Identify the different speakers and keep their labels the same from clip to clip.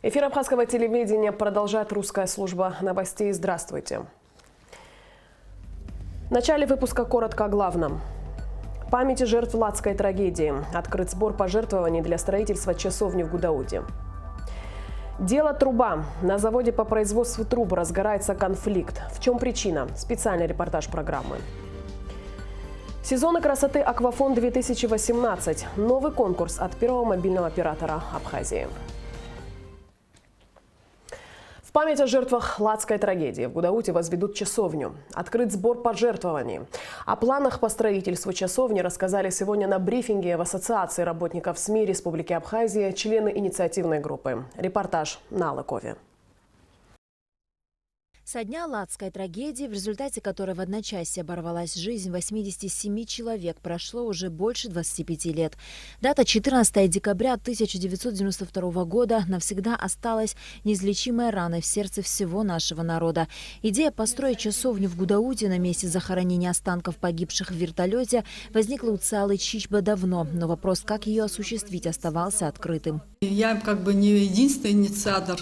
Speaker 1: Эфир абхазского телевидения продолжает русская служба новостей. Здравствуйте. В начале выпуска коротко о главном. Памяти жертв ладской трагедии. Открыт сбор пожертвований для строительства часовни в Гудауде. Дело труба. На заводе по производству труб разгорается конфликт. В чем причина? Специальный репортаж программы. Сезоны красоты «Аквафон-2018». Новый конкурс от первого мобильного оператора Абхазии. В память о жертвах ладской трагедии в Гудауде возведут часовню. Открыт сбор пожертвований. О планах по строительству часовни рассказали сегодня на брифинге в Ассоциации работников СМИ Республики Абхазия члены инициативной группы. Репортаж на Алыкове.
Speaker 2: Со дня ладской трагедии, в результате которой в одночасье оборвалась жизнь 87 человек, прошло уже больше 25 лет. Дата 14 декабря 1992 года навсегда осталась неизлечимой раной в сердце всего нашего народа. Идея построить часовню в Гудауде на месте захоронения останков погибших в вертолете возникла у Цалы Чичба давно, но вопрос, как ее осуществить, оставался открытым.
Speaker 3: Я не единственный инициатор.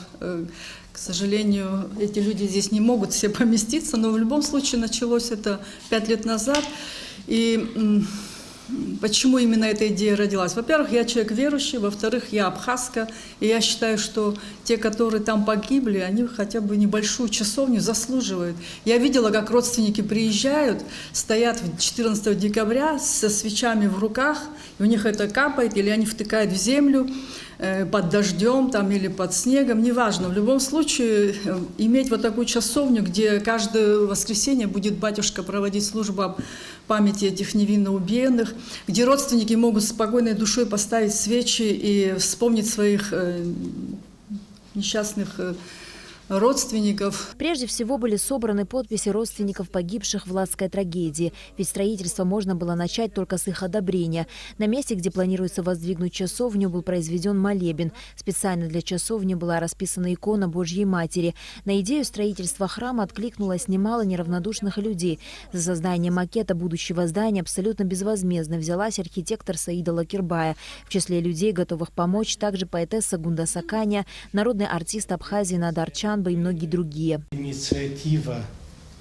Speaker 3: К сожалению, эти люди здесь не могут все поместиться, но в любом случае началось это 5 лет назад. И почему именно эта идея родилась? Во-первых, я человек верующий, во-вторых, я абхазка, и я считаю, что те, которые там погибли, они хотя бы небольшую часовню заслуживают. Я видела, как родственники приезжают, стоят 14 декабря со свечами в руках, и у них это капает, или они втыкают в землю, под дождем там, или под снегом, неважно. В любом случае, иметь вот такую часовню, где каждое воскресенье будет батюшка проводить службу памяти этих невинно убиенных, где родственники могут спокойной душой поставить свечи и вспомнить своих несчастных родственников.
Speaker 2: Прежде всего были собраны подписи родственников погибших в ладской трагедии, ведь строительство можно было начать только с их одобрения. На месте, где планируется воздвигнуть часовню, был произведен молебен. Специально для часовни была расписана икона Божьей Матери. На идею строительства храма откликнулось немало неравнодушных людей. За создание макета будущего здания абсолютно безвозмездно взялась архитектор Саида Лакирбая. В числе людей, готовых помочь, также поэтесса Гунда Саканя, народный артист Абхазии Надар Чанба и многие другие.
Speaker 4: Инициатива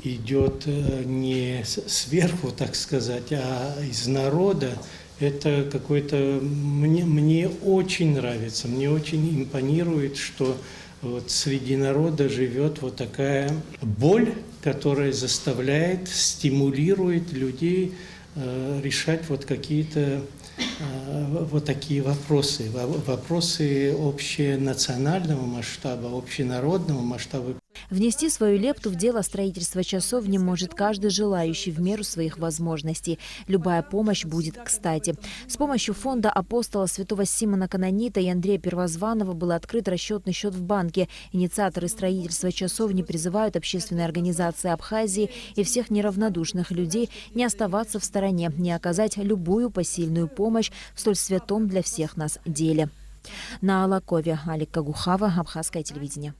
Speaker 4: идет не сверху, так сказать, а из народа. Это какой-то... Мне очень нравится, мне очень импонирует, что вот среди народа живет вот такая боль, которая заставляет, стимулирует людей решать вот какие-то вот такие вопросы. Вопросы общенационального масштаба, общенародного масштаба.
Speaker 2: Внести свою лепту в дело строительства часовни может каждый желающий в меру своих возможностей. Любая помощь будет кстати. С помощью фонда апостола святого Симона Канонита и Андрея Первозванного был открыт расчетный счет в банке. Инициаторы строительства часовни призывают общественные организации Абхазии и всех неравнодушных людей не оставаться в стороне, не оказать любую посильную помощь в столь святом для всех нас деле. На Алыкове Алик Кагухава, Абхазское телевидение.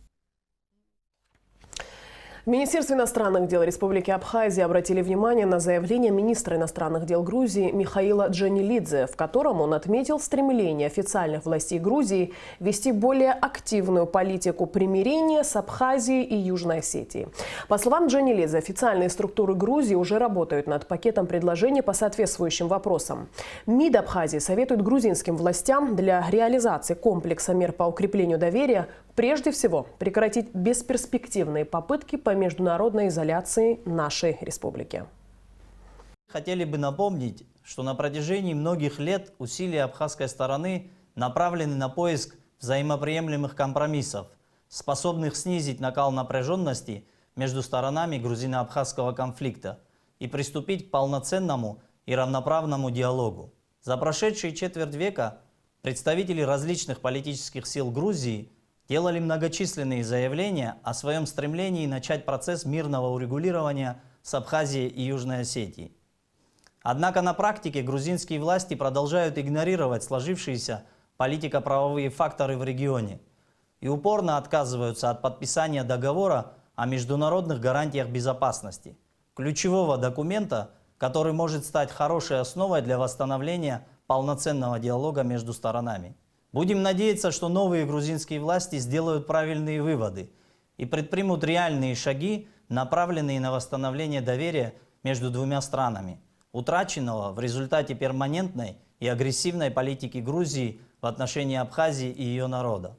Speaker 1: В Министерстве иностранных дел Республики Абхазия обратили внимание на заявление министра иностранных дел Грузии Михаила Джанилидзе, в котором он отметил стремление официальных властей Грузии вести более активную политику примирения с Абхазией и Южной Осетией. По словам Джанилидзе, официальные структуры Грузии уже работают над пакетом предложений по соответствующим вопросам. МИД Абхазии советует грузинским властям для реализации комплекса мер по укреплению доверия прежде всего прекратить бесперспективные попытки по международной изоляции нашей республики.
Speaker 5: Хотели бы напомнить, что на протяжении многих лет усилия абхазской стороны направлены на поиск взаимоприемлемых компромиссов, способных снизить накал напряженности между сторонами грузино-абхазского конфликта и приступить к полноценному и равноправному диалогу. За прошедшие четверть века представители различных политических сил Грузии делали многочисленные заявления о своем стремлении начать процесс мирного урегулирования с Абхазией и Южной Осетией. Однако на практике грузинские власти продолжают игнорировать сложившиеся политико-правовые факторы в регионе и упорно отказываются от подписания договора о международных гарантиях безопасности, ключевого документа, который может стать хорошей основой для восстановления полноценного диалога между сторонами. Будем надеяться, что новые грузинские власти сделают правильные выводы и предпримут реальные шаги, направленные на восстановление доверия между двумя странами, утраченного в результате перманентной и агрессивной политики Грузии в отношении Абхазии и ее народа.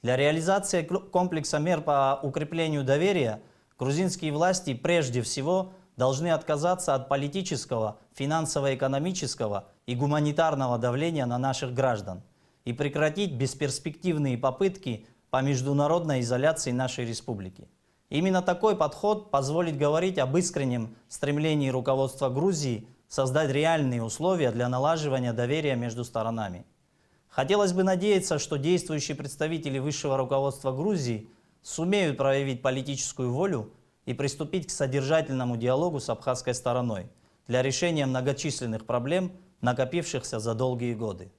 Speaker 5: Для реализации комплекса мер по укреплению доверия грузинские власти прежде всего должны отказаться от политического, финансово-экономического и гуманитарного давления на наших граждан и прекратить бесперспективные попытки по международной изоляции нашей республики. Именно такой подход позволит говорить об искреннем стремлении руководства Грузии создать реальные условия для налаживания доверия между сторонами. Хотелось бы надеяться, что действующие представители высшего руководства Грузии сумеют проявить политическую волю и приступить к содержательному диалогу с абхазской стороной для решения многочисленных проблем, накопившихся за долгие годы.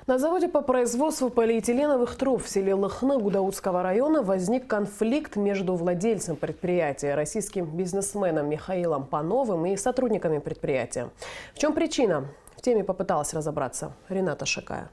Speaker 1: На заводе по производству полиэтиленовых труб в селе Лыхны Гудаутского района возник конфликт между владельцем предприятия, российским бизнесменом Михаилом Пановым и сотрудниками предприятия. В чем причина? В теме попыталась разобраться Рената Шакая.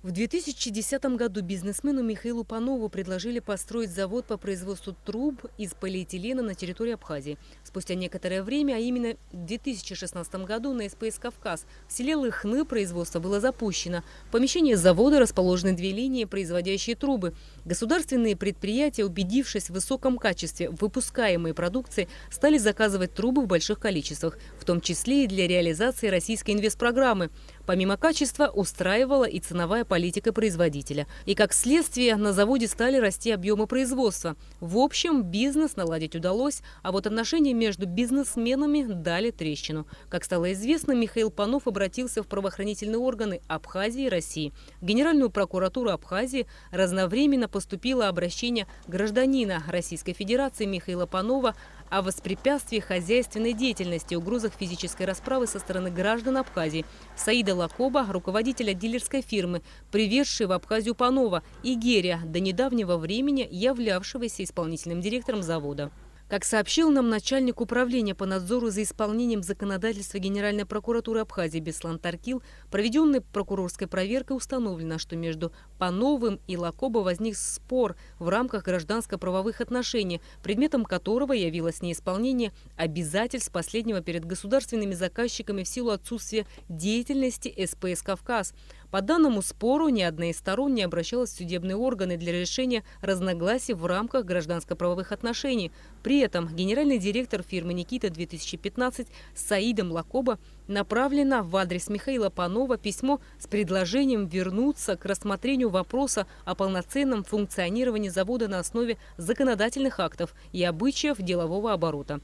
Speaker 6: В 2010 году бизнесмену Михаилу Панову предложили построить завод по производству труб из полиэтилена на территории Абхазии. Спустя некоторое время, а именно в 2016 году на СПС «Кавказ» в селе Лыхны производство было запущено. В помещении завода расположены 2 линии, производящие трубы. Государственные предприятия, убедившись в высоком качестве выпускаемой продукции, стали заказывать трубы в больших количествах, в том числе и для реализации российской инвестпрограммы. Помимо качества устраивала и ценовая политика производителя. И как следствие на заводе стали расти объемы производства. В общем, бизнес наладить удалось, а вот отношения между бизнесменами дали трещину. Как стало известно, Михаил Панов обратился в правоохранительные органы Абхазии и России. В Генеральную прокуратуру Абхазии разновременно поступило обращение гражданина Российской Федерации Михаила Панова о воспрепятствии хозяйственной деятельности, угрозах физической расправы со стороны граждан Абхазии. Саида Лакоба, руководителя дилерской фирмы, привезшей в Абхазию Панова, и Герия, до недавнего времени являвшегося исполнительным директором завода. Как сообщил нам начальник управления по надзору за исполнением законодательства Генеральной прокуратуры Абхазии Беслан Таркил, проведенной прокурорской проверкой установлено, что между Пановым и Лакоба возник спор в рамках гражданско-правовых отношений, предметом которого явилось неисполнение обязательств последнего перед государственными заказчиками в силу отсутствия деятельности СПС «Кавказ». По данному спору ни одна из сторон не обращалась в судебные органы для решения разногласий в рамках гражданско-правовых отношений. При этом генеральный директор фирмы «Никита-2015» с Саидом Лакоба направлено в адрес Михаила Панова письмо с предложением вернуться к рассмотрению вопроса о полноценном функционировании завода на основе законодательных актов и обычаев делового оборота.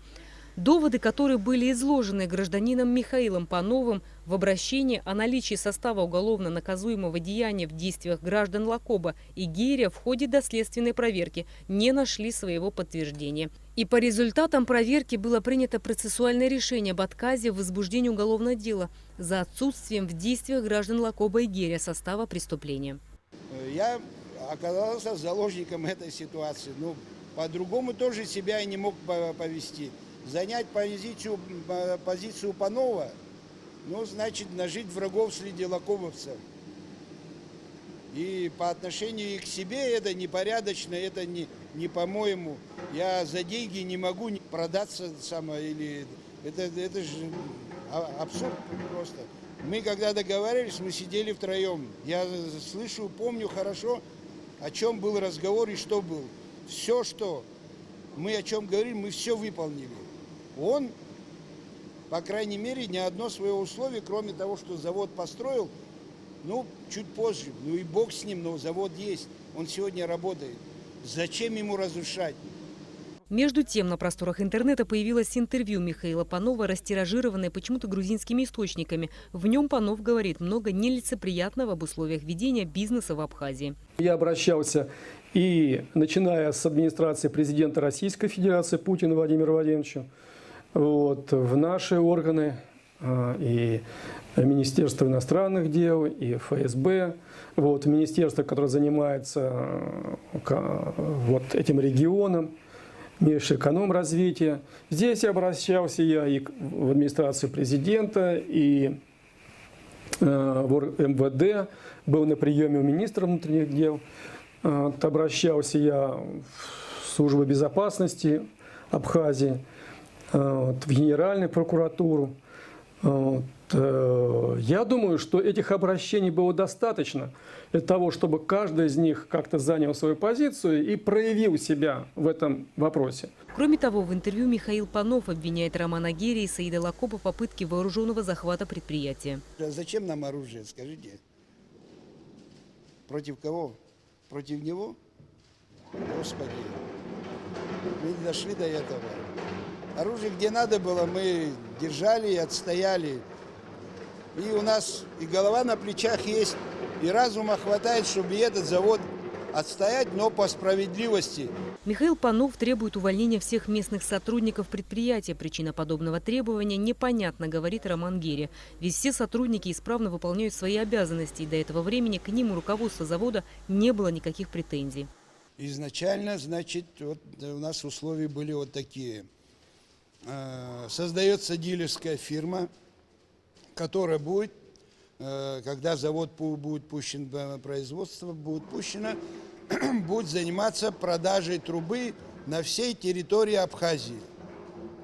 Speaker 6: Доводы, которые были изложены гражданином Михаилом Пановым в обращении о наличии состава уголовно наказуемого деяния в действиях граждан Лакоба и Герия в ходе доследственной проверки, не нашли своего подтверждения. И по результатам проверки было принято процессуальное решение об отказе в возбуждении уголовного дела за отсутствием в действиях граждан Лакоба и Герия состава преступления.
Speaker 7: Я оказался заложником этой ситуации. Но по-другому тоже себя и не мог повести. Занять позицию Панова, ну, значит, нажить врагов среди лакобовцев. И по отношению к себе это непорядочно, это не по-моему. Я за деньги не могу продаться или это же абсурд просто. Мы когда договаривались, мы сидели втроем. Я слышу, помню хорошо, о чем был разговор и что был. Все, что мы о чем говорили, мы все выполнили. Он, по крайней мере, ни одно свое условие, кроме того, что завод построил, ну, чуть позже. Ну и бог с ним, но завод есть. Он сегодня работает. Зачем ему разрушать?
Speaker 6: Между тем, на просторах интернета появилось интервью Михаила Панова, растиражированное почему-то грузинскими источниками. В нем Панов говорит много нелицеприятного об условиях ведения бизнеса в Абхазии.
Speaker 8: Я обращался и, начиная с администрации президента Российской Федерации Путина Владимира Владимировича, в наши органы, и Министерство иностранных дел, и ФСБ, вот, министерство, которое занимается вот этим регионом, Межэкономразвития. Здесь обращался я и в администрацию президента, и в МВД, был на приеме у министра внутренних дел, обращался я в службу безопасности Абхазии, в Генеральную прокуратуру. Я думаю, что этих обращений было достаточно для того, чтобы каждый из них как-то занял свою позицию и проявил себя в этом вопросе.
Speaker 6: Кроме того, в интервью Михаил Панов обвиняет Романа Герри и Саида Лакопа в попытке вооруженного захвата предприятия.
Speaker 7: Зачем нам оружие, скажите? Против кого? Против него? Господи, мы не дошли до этого. Оружие где надо было, мы держали и отстояли. И у нас и голова на плечах есть, и разума хватает, чтобы этот завод отстоять, но по справедливости.
Speaker 6: Михаил Панов требует увольнения всех местных сотрудников предприятия. Причина подобного требования непонятна, говорит Роман Герри. Ведь все сотрудники исправно выполняют свои обязанности, и до этого времени к ним у руководства завода не было никаких претензий.
Speaker 7: Изначально, значит, вот у нас условия были вот такие. Создается дилерская фирма, которая будет, когда завод будет пущен в производство, будет заниматься продажей трубы на всей территории Абхазии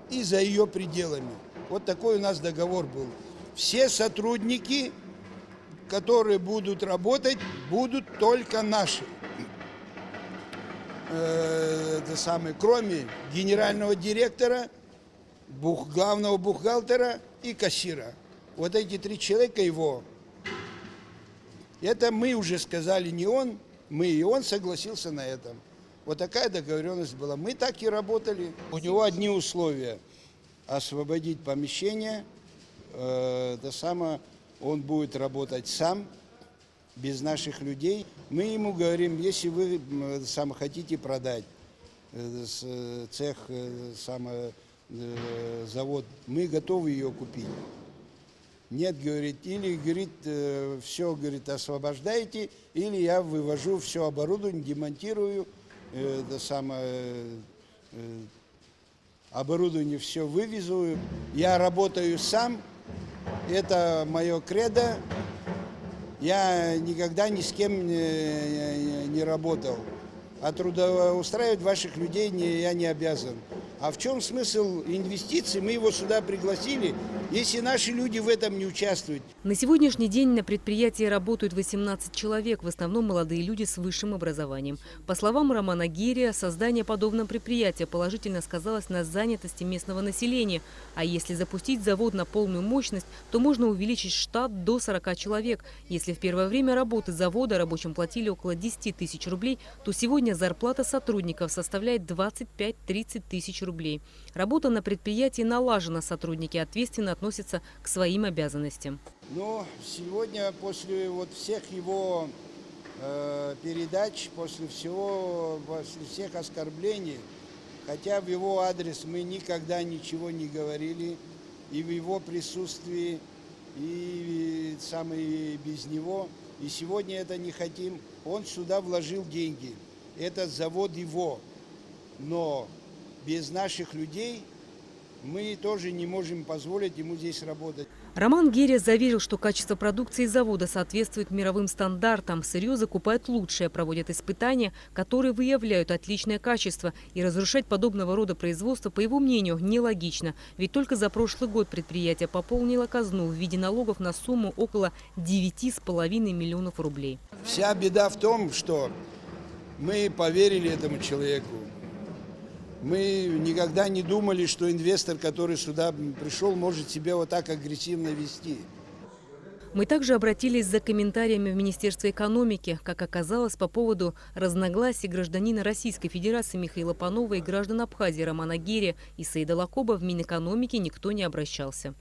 Speaker 7: и за ее пределами. Вот такой у нас договор был. Все сотрудники, которые будут работать, будут только наши. Кроме генерального директора, главного бухгалтера и кассира. Вот эти 3 человека его. Это мы уже сказали, не он, мы, и он согласился на этом. Вот такая договоренность была. Мы так и работали. У него одни условия. Освободить помещение. Он будет работать сам, без наших людей. Мы ему говорим, если вы хотите продать цех, завод, мы готовы ее купить. Нет, говорит, или, говорит, все, говорит, освобождайте, или я вывожу все оборудование, демонтирую, оборудование все вывезу. Я работаю сам, это мое кредо, я никогда ни с кем не работал. А трудоустраивать ваших людей я не обязан. А в чем смысл инвестиций? Мы его сюда пригласили, если наши люди в этом не участвуют.
Speaker 6: На сегодняшний день на предприятии работают 18 человек, в основном молодые люди с высшим образованием. По словам Романа Герри, создание подобного предприятия положительно сказалось на занятости местного населения. А если запустить завод на полную мощность, то можно увеличить штат до 40 человек. Если в первое время работы завода рабочим платили около 10 тысяч рублей, то сегодня зарплата сотрудников составляет 25-30 тысяч рублей. Работа на предприятии налажена, сотрудники ответственно относятся к своим обязанностям.
Speaker 7: Но сегодня после всех его передач, после всех оскорблений, хотя в его адрес мы никогда ничего не говорили, и в его присутствии, и без него, и сегодня это не хотим, он сюда вложил деньги. Этот завод его, но без наших людей мы тоже не можем позволить ему здесь работать.
Speaker 6: Роман Герри заверил, что качество продукции завода соответствует мировым стандартам. Сырье закупают лучшее, проводят испытания, которые выявляют отличное качество. И разрушать подобного рода производство, по его мнению, нелогично. Ведь только за прошлый год предприятие пополнило казну в виде налогов на сумму около 9,5 миллионов рублей.
Speaker 7: Вся беда в том, что мы поверили этому человеку. Мы никогда не думали, что инвестор, который сюда пришел, может себя вот так агрессивно вести.
Speaker 6: Мы также обратились за комментариями в Министерство экономики. Как оказалось, по поводу разногласий гражданина Российской Федерации Михаила Панова и граждан Абхазии Романа Герри и Саида Лакопа в Минэкономике никто не обращался.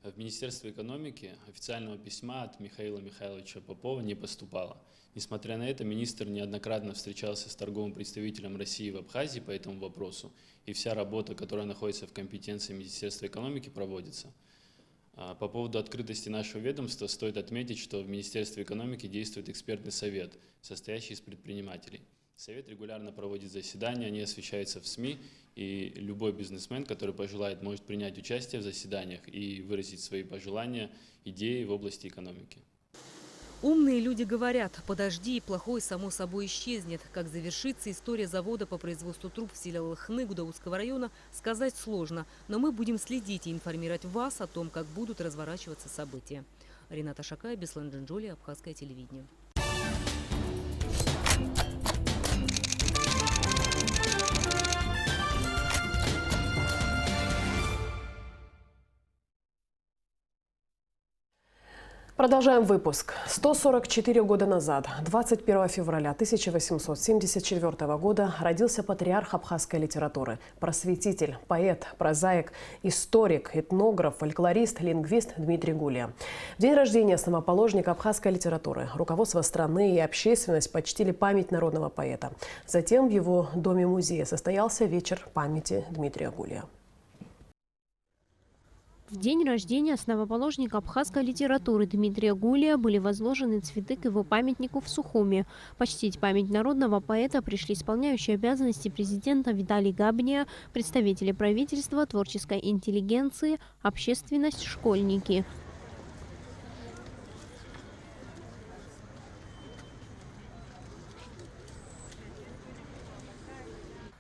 Speaker 9: В Министерство экономики официального письма от Михаила Михайловича Попова не поступало. Несмотря на это, министр неоднократно встречался с торговым представителем России в Абхазии по этому вопросу, и вся работа, которая находится в компетенции Министерства экономики, проводится. По поводу открытости нашего ведомства стоит отметить, что в Министерстве экономики действует экспертный совет, состоящий из предпринимателей. Совет регулярно проводит заседания, они освещаются в СМИ, и любой бизнесмен, который пожелает, может принять участие в заседаниях и выразить свои пожелания, идеи в области экономики.
Speaker 6: Умные люди говорят: подожди, плохое само собой исчезнет. Как завершится история завода по производству труб в селе Лыхны Гудаутского района, сказать сложно. Но мы будем следить и информировать вас о том, как будут разворачиваться события. Рената Шакая, Беслан Джинджоли, Абхазское телевидение.
Speaker 1: Продолжаем выпуск. 144 года назад, 21 февраля 1874 года, родился патриарх абхазской литературы, просветитель, поэт, прозаик, историк, этнограф, фольклорист, лингвист Дмитрий Гулия. В день рождения основоположника абхазской литературы руководство страны и общественность почтили память народного поэта. Затем в его доме-музее состоялся вечер памяти Дмитрия Гулия.
Speaker 10: В день рождения основоположника абхазской литературы Дмитрия Гулия были возложены цветы к его памятнику в Сухуми. Почтить память народного поэта пришли исполняющие обязанности президента Виталий Габния, представители правительства, творческой интеллигенции, общественность, школьники.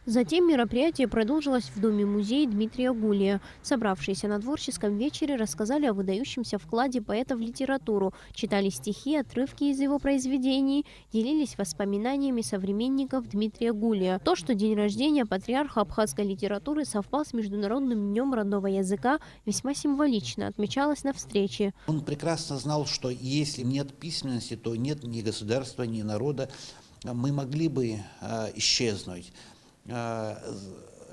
Speaker 10: Затем мероприятие продолжилось в доме-музее Дмитрия Гулия. Собравшиеся на творческом вечере рассказали о выдающемся вкладе поэта в литературу, читали стихи, отрывки из его произведений, делились воспоминаниями современников Дмитрия Гулия. То, что день рождения патриарха абхазской литературы совпал с Международным днем родного языка, весьма символично отмечалось на встрече.
Speaker 11: Он прекрасно знал, что если нет письменности, то нет ни государства, ни народа. Мы могли бы исчезнуть.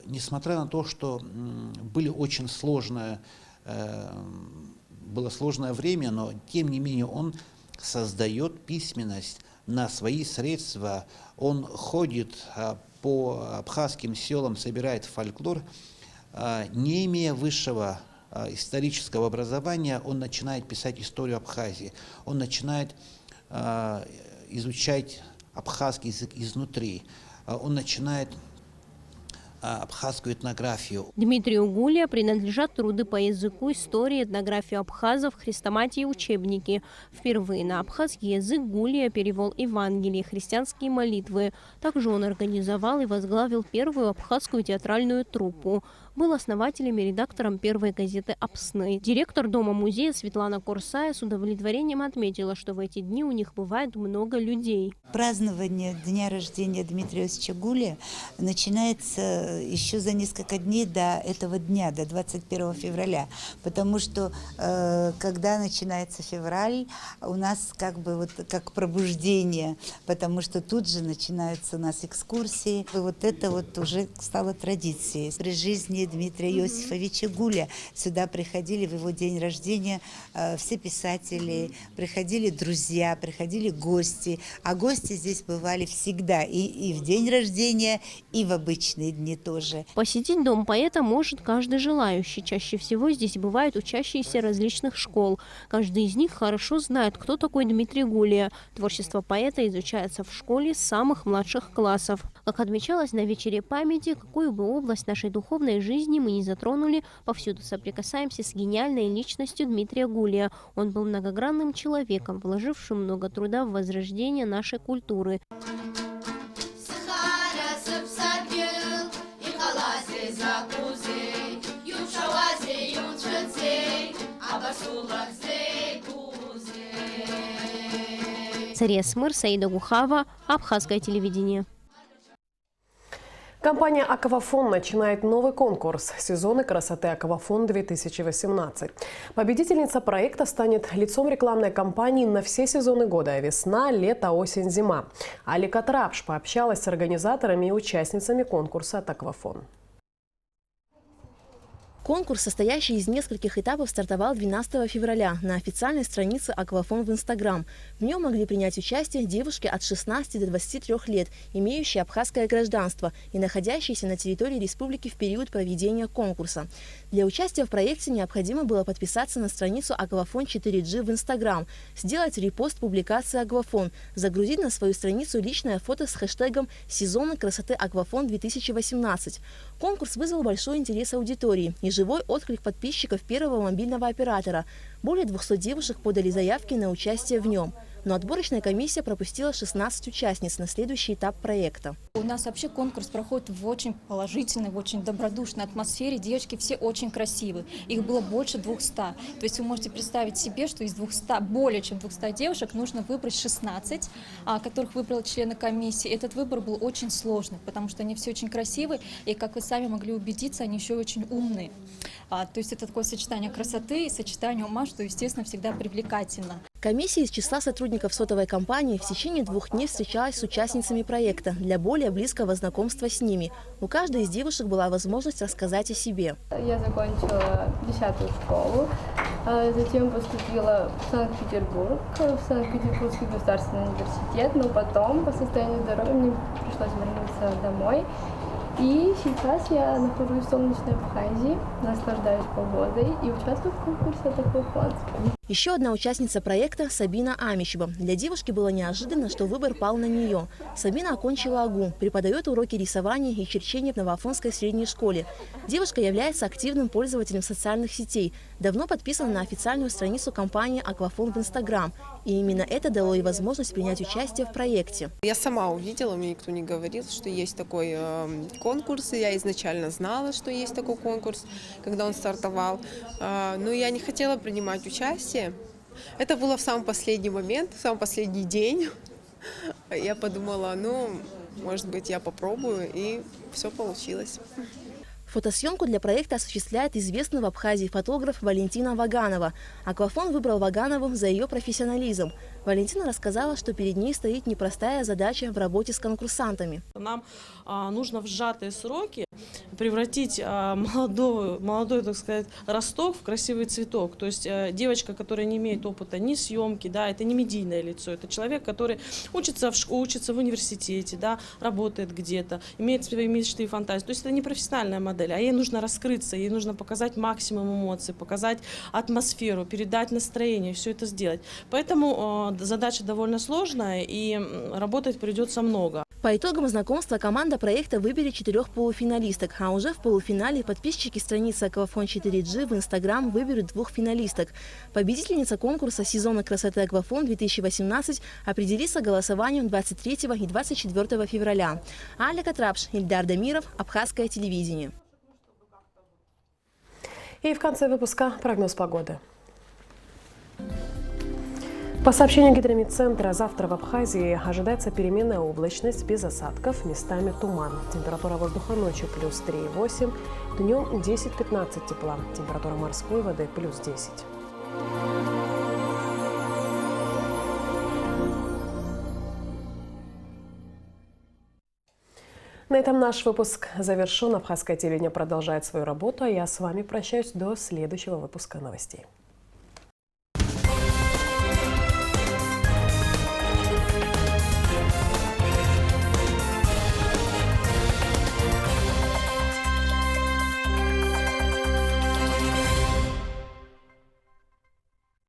Speaker 11: Несмотря на то, что было сложное время, но тем не менее он создает письменность на свои средства. Он ходит по абхазским селам, собирает фольклор. Не имея высшего исторического образования, он начинает писать историю Абхазии. Он начинает изучать абхазский язык изнутри. Он начинает абхазскую этнографию.
Speaker 10: Дмитрию Гулия принадлежат труды по языку, истории, этнографии абхазов, хрестоматии и учебники. Впервые на абхазский язык Гулия перевел Евангелие, христианские молитвы. Также он организовал и возглавил первую абхазскую театральную труппу. Был основателем и редактором первой газеты «Апсны». Директор дома-музея Светлана Курсая с удовлетворением отметила, что в эти дни у них бывает много людей.
Speaker 12: Празднование дня рождения Дмитрия Иосифовича Гулия начинается еще за несколько дней до этого дня, до 21 февраля. Потому что когда начинается февраль, у нас как пробуждение, потому что тут же начинаются у нас экскурсии. И вот это вот уже стало традицией. При жизни Дмитрия Иосифовича Гулия сюда приходили в его день рождения все писатели, приходили друзья, приходили гости. А гости здесь бывали всегда, и в день рождения, и в обычные дни тоже.
Speaker 10: Посетить дом поэта может каждый желающий. Чаще всего здесь бывают учащиеся различных школ. Каждый из них хорошо знает, кто такой Дмитрий Гулия. Творчество поэта изучается в школе с самых младших классов. Как отмечалось на вечере памяти, какую бы область нашей духовной жизни мы не затронули, повсюду соприкасаемся с гениальной личностью Дмитрия Гулия. Он был многогранным человеком, вложившим много труда в возрождение нашей культуры. Цария Смыр, Саида Гухава, Абхазское телевидение.
Speaker 1: Компания «Аквафон» начинает новый конкурс «Сезоны красоты Аквафон-2018». Победительница проекта станет лицом рекламной кампании на все сезоны года – весна, лето, осень, зима. Алика Трапш пообщалась с организаторами и участницами конкурса от «Аквафон».
Speaker 13: Конкурс, состоящий из нескольких этапов, стартовал 12 февраля на официальной странице «Аквафон» в Инстаграм. В нем могли принять участие девушки от 16 до 23 лет, имеющие абхазское гражданство и находящиеся на территории республики в период проведения конкурса. Для участия в проекте необходимо было подписаться на страницу «Аквафон 4G» в Инстаграм, сделать репост публикации «Аквафон», загрузить на свою страницу личное фото с хэштегом «Сезоны красоты Аквафон-2018». Конкурс вызвал большой интерес аудитории и живой отклик подписчиков первого мобильного оператора. Более 200 девушек подали заявки на участие в нем. Но отборочная комиссия пропустила 16 участниц на следующий этап проекта.
Speaker 14: У нас вообще конкурс проходит в очень положительной, в очень добродушной атмосфере. Девочки все очень красивые. Их было больше 200. То есть вы можете представить себе, что из 200, более чем 200 девушек нужно выбрать 16, которых выбрали члены комиссии. Этот выбор был очень сложный, потому что они все очень красивые. И, как вы сами могли убедиться, они еще очень умные. То есть это такое сочетание красоты и сочетание ума, что, естественно, всегда привлекательно.
Speaker 13: Комиссия из числа сотрудников сотовой компании в течение 2 дней встречалась с участницами проекта для более близкого знакомства с ними. У каждой из девушек была возможность рассказать о себе.
Speaker 15: Я закончила 10-ю школу, затем поступила в Санкт-Петербург, в Санкт-Петербургский государственный университет, но потом по состоянию здоровья мне пришлось вернуться домой. И сейчас я нахожусь в солнечной Абхазии, наслаждаюсь погодой и участвую в конкурсе «Аквафон».
Speaker 13: Еще одна участница проекта – Сабина Амичева. Для девушки было неожиданно, что выбор пал на нее. Сабина окончила АГУ, преподает уроки рисования и черчения в Новоафонской средней школе. Девушка является активным пользователем социальных сетей, давно подписана на официальную страницу компании «Аквафон» в Инстаграм. И именно это дало ей возможность принять участие в проекте.
Speaker 16: Я сама увидела, мне никто не говорил, что есть такой конкурс. Я изначально знала, что есть такой конкурс, когда он стартовал. Но я не хотела принимать участие. Это было в самый последний момент, в самый последний день. Я подумала, может быть, я попробую, и все получилось.
Speaker 13: Фотосъемку для проекта осуществляет известный в Абхазии фотограф Валентина Ваганова. Аквафон выбрал Ваганову за ее профессионализм. Валентина рассказала, что перед ней стоит непростая задача в работе с конкурсантами.
Speaker 17: Нам нужно в сжатые сроки превратить молодой, так сказать, росток в красивый цветок. То есть девочка, которая не имеет опыта ни съемки, да, это не медийное лицо, это человек, который учится в университете, да, работает где-то, имеет свои мечты и фантазии. То есть это не профессиональная модель, а ей нужно раскрыться, ей нужно показать максимум эмоций, показать атмосферу, передать настроение, все это сделать. Поэтому задача довольно сложная, и работать придется много.
Speaker 13: По итогам знакомства команда проекта выберет 4 полуфиналисток, а уже в полуфинале подписчики страницы «Аквафон 4G» в Инстаграм выберут 2 финалисток. Победительница конкурса «Сезона красоты Аквафон-2018» определится голосованием 23 и 24 февраля. Аля Катрапш, Ильдар Дамиров, Абхазское телевидение.
Speaker 1: И в конце выпуска прогноз погоды. По сообщению Гидромедцентра, завтра в Абхазии ожидается переменная облачность без осадков, местами туман. Температура воздуха ночью плюс 3,8, днем 10-15 тепла. Температура морской воды плюс 10. На этом наш выпуск завершен. Абхазское телевидение продолжает свою работу, а я с вами прощаюсь до следующего выпуска новостей.